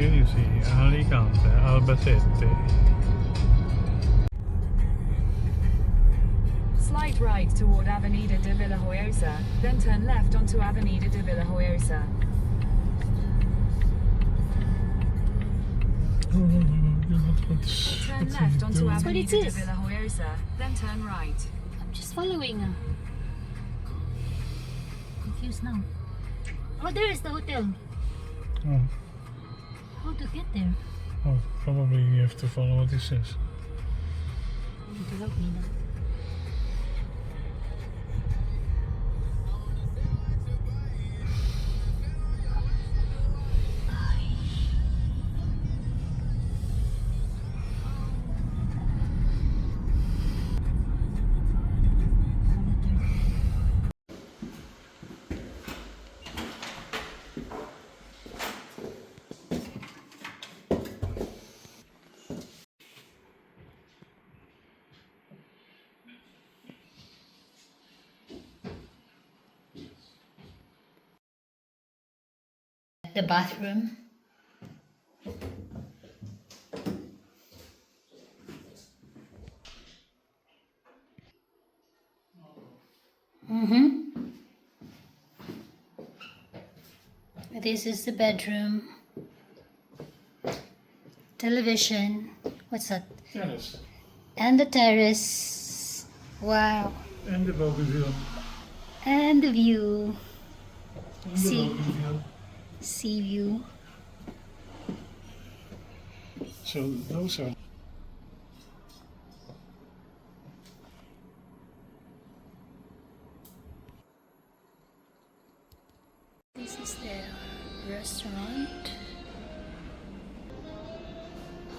Here you see Alicante, Albacete. Slight right toward Avenida de Villajoyosa, then turn left onto Avenida de Villajoyosa. Turn left onto Avenida de Villajoyosa, then turn right. I'm just following. Confused now. Oh, there is the hotel. Oh. How to get there? Oh, probably you have to follow what he says. You need to help me now. The bathroom. This is the bedroom. Television. What's that? Terrace. And the terrace. Wow. And the bougainville. And the view. And the See. bougainville. Sea view. So those are. This is the restaurant.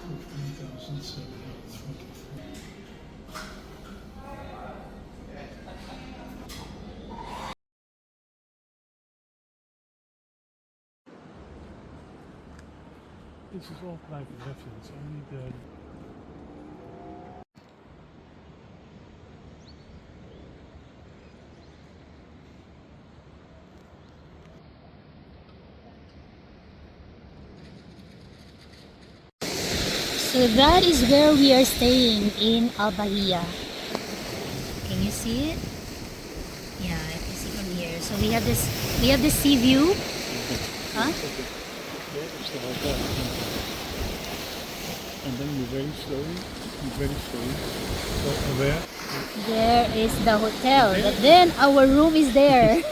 15,744. This is all private residence, only the... So that is where we are staying in Albahía. Can you see it? Yeah, I can see from here. So we have the sea view. Huh? There's the hotel. And then you very slowly go there. There is the hotel. But then our room is there.